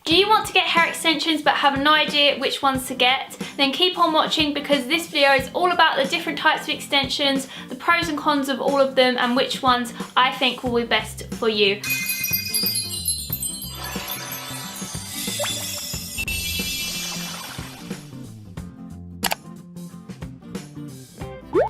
Do you want to get hair extensions but have no idea which ones to get? Then keep on watching, because this video is all about the different types of extensions, the pros and cons of all of them, and which ones I think will be best for you.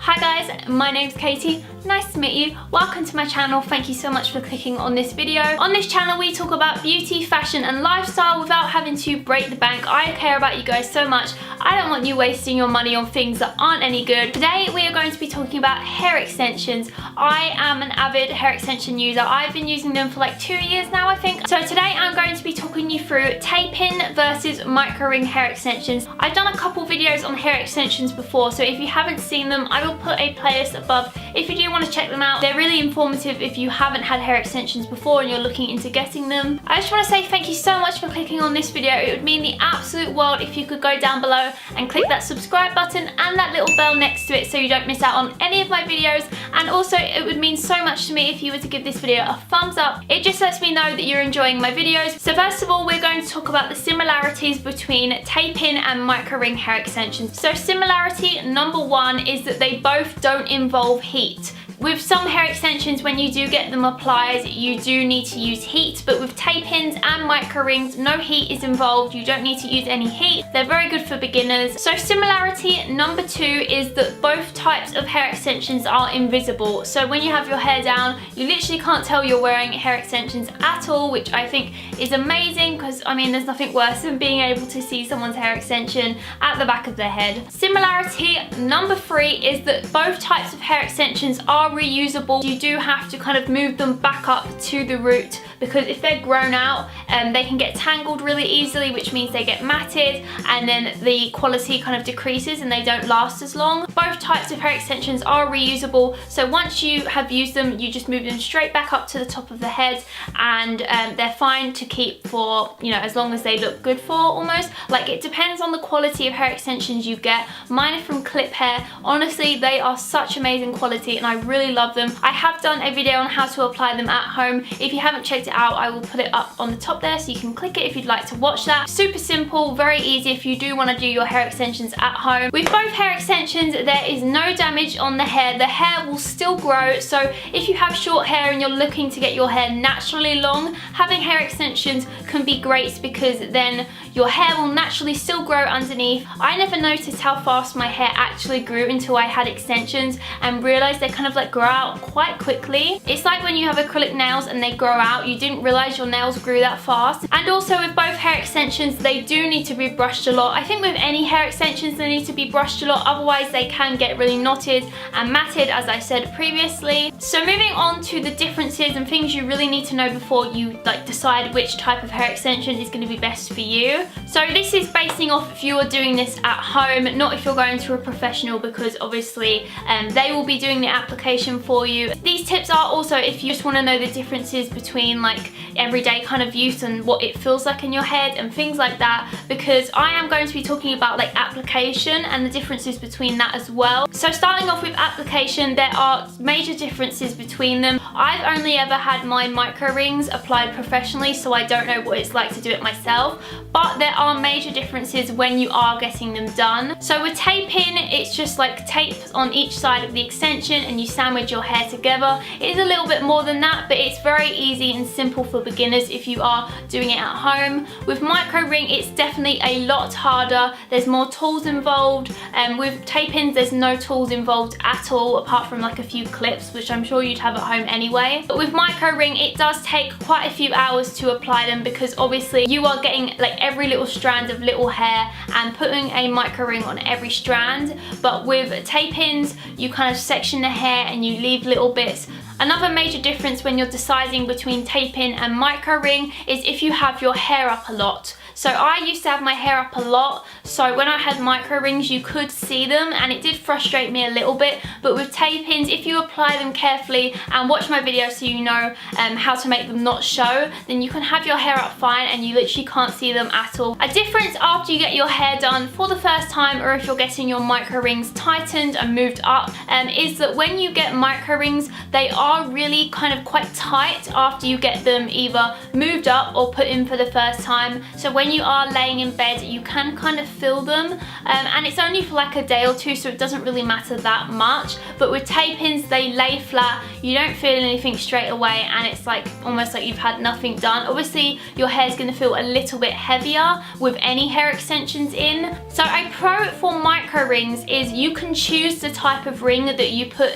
Hi guys, my name's Katie. Nice to meet you. Welcome to my channel. Thank you so much for clicking on this video. On this channel we talk about beauty, fashion and lifestyle without having to break the bank. I care about you guys so much. I don't want you wasting your money on things that aren't any good. Today we are going to be talking about hair extensions. I am an avid hair extension user. I've been using them for like 2 years now, I think. So today I'm going to be talking you through tape-in versus micro-ring hair extensions. I've done a couple videos on hair extensions before, so if you haven't seen them, I will put a playlist above if you do want to check them out. They're really informative if you haven't had hair extensions before and you're looking into getting them. I just want to say thank you so much for clicking on this video. It would mean the absolute world if you could go down below and click that subscribe button and that little bell next to it so you don't miss out on any of my videos. And also it would mean so much to me if you were to give this video a thumbs up. It just lets me know that you're enjoying my videos. So first of all, we're going to talk about the similarities between tape-in and micro-ring hair extensions. So similarity number one is that they both don't involve heat. With some hair extensions, when you do get them applied, you do need to use heat, but with tape-ins and micro-rings, no heat is involved. You don't need to use any heat. They're very good for beginners. So similarity number two is that both types of hair extensions are invisible. So when you have your hair down, you literally can't tell you're wearing hair extensions at all, which I think is amazing, because I mean there's nothing worse than being able to see someone's hair extension at the back of their head. Similarity number three is that both types of hair extensions are reusable. You do have to kind of move them back up to the root, because if they're grown out, they can get tangled really easily, which means they get matted and then the quality kind of decreases and they don't last as long. Both types of hair extensions are reusable, so once you have used them, you just move them straight back up to the top of the head, and they're fine to keep for, you know, as long as they look good for, almost. Like, it depends on the quality of hair extensions you get. Mine are from Clip Hair. Honestly, they are such amazing quality and I really love them. I have done a video on how to apply them at home. If you haven't checked it out, I will put it up on the top there so you can click it if you'd like to watch that. Super simple, very easy if you do want to do your hair extensions at home. With both hair extensions, there is no damage on the hair. The hair will still grow, so if you have short hair and you're looking to get your hair naturally long, having hair extensions can be great, because then your hair will naturally still grow underneath. I never noticed how fast my hair actually grew until I had extensions and realized they kind of like grow out quite quickly. It's like when you have acrylic nails and they grow out, you didn't realize your nails grew that fast. And also with both hair extensions, they do need to be brushed a lot. I think with any hair extensions they need to be brushed a lot, otherwise they can get really knotted and matted, as I said previously. So moving on to the differences and things you really need to know before you like decide which type of hair extension is going to be best for you. So this is basing off if you are doing this at home, not if you're going to a professional, because obviously they will be doing the application for you. These tips are also if you just want to know the differences between like everyday kind of use and what it feels like in your head and things like that, because I am going to be talking about like application and the differences between that as well. So starting off with application, there are major differences between them. I've only ever had my micro rings applied professionally, so I don't know what it's like to do it myself, but there are major differences when you are getting them done. So with tape-in, it's just like tape on each side of the extension and you sandwich your hair together. It is a little bit more than that, but it's very easy and simple for beginners if you are doing it at home. With micro ring, it's definitely a lot harder. There's more tools involved, and with tape-ins there's no tools involved at all apart from like a few clips, which I'm sure you'd have at home anyway. But with micro ring, it does take quite a few hours to apply them, because obviously you are getting like every little strand of little hair and putting a micro ring on every strand. But with tape-ins, you kind of section the hair and you leave little bits. Another major difference when you're deciding between tape-in and micro ring is if you have your hair up a lot. So I used to have my hair up a lot, so when I had micro rings you could see them and it did frustrate me a little bit, but with tape-ins, if you apply them carefully and watch my video so you know how to make them not show, then you can have your hair up fine and you literally can't see them at all. A difference after you get your hair done for the first time, or if you're getting your micro rings tightened and moved up, is that when you get micro rings, they are really kind of quite tight after you get them either moved up or put in for the first time. So when you are laying in bed, you can kind of feel them, and it's only for like a day or two, so it doesn't really matter that much. But with tape-ins, they lay flat, you don't feel anything straight away, and it's like almost like you've had nothing done. Obviously your hair is going to feel a little bit heavier with any hair extensions in. So a pro for micro rings is you can choose the type of ring that you put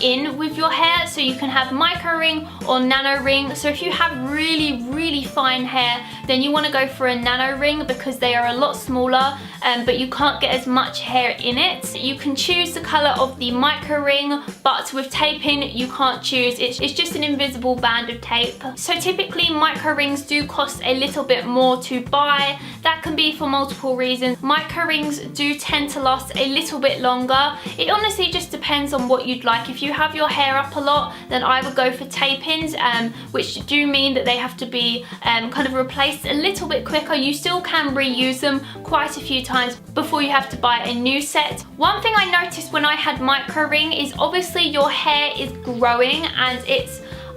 in with your hair. So you can have micro ring or nano ring. So if you have really fine hair, then you want to go for a nano ring because they are a lot smaller, but you can't get as much hair in it. You can choose the color of the micro ring, but with tape-in you can't choose. It's just an invisible band of tape. So typically micro rings do cost a little bit more to buy. That can be for multiple reasons. Micro rings do tend to last a little bit longer. It honestly just depends on what you'd like. If you have your hair up a lot, then I would go for tape-ins, which do mean that they have to be kind of replaced a little bit quicker. You still can reuse them quite a few times before you have to buy a new set. One thing I noticed when I had micro ring is obviously your hair is growing, and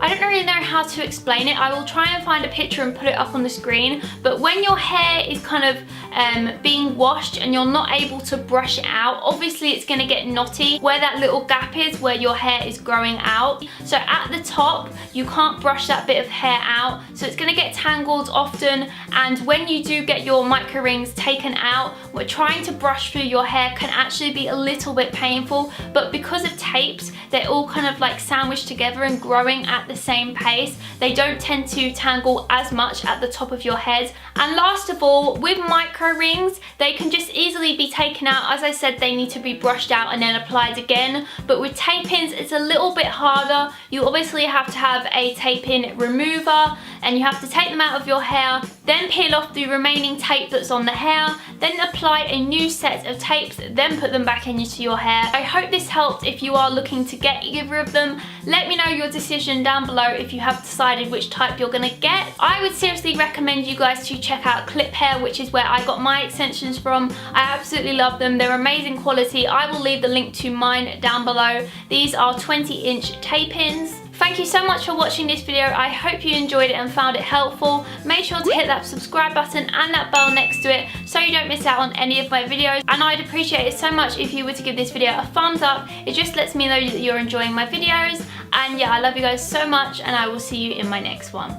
I don't really know how to explain it. I will try and find a picture and put it up on the screen, but when your hair is kind of being washed and you're not able to brush it out, obviously it's going to get knotty where that little gap is where your hair is growing out. So at the top you can't brush that bit of hair out, so it's going to get tangled often, and when you do get your micro rings taken out, we're trying to brush through your hair can actually be a little bit painful, but because of tapes they're all kind of like sandwiched together and growing at the same pace, they don't tend to tangle as much at the top of your head. And last of all, with micro rings, they can just easily be taken out. As I said, they need to be brushed out and then applied again, but with tape-ins it's a little bit harder. You obviously have to have a tape-in remover and you have to take them out of your hair, then peel off the remaining tape that's on the hair, then apply a new set of tapes, then put them back into your hair. I hope this helped if you are looking to get either of them. Let me know your decision down below if you have decided which type you're gonna get. I would seriously recommend you guys to check out Clip Hair, which is where I got my extensions from. I absolutely love them. They're amazing quality. I will leave the link to mine down below. These are 20-inch tape-ins. Thank you so much for watching this video. I hope you enjoyed it and found it helpful. Make sure to hit that subscribe button and that bell next to it so you don't miss out on any of my videos. And I'd appreciate it so much if you were to give this video a thumbs up. It just lets me know that you're enjoying my videos. And yeah, I love you guys so much, and I will see you in my next one.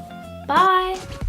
Bye!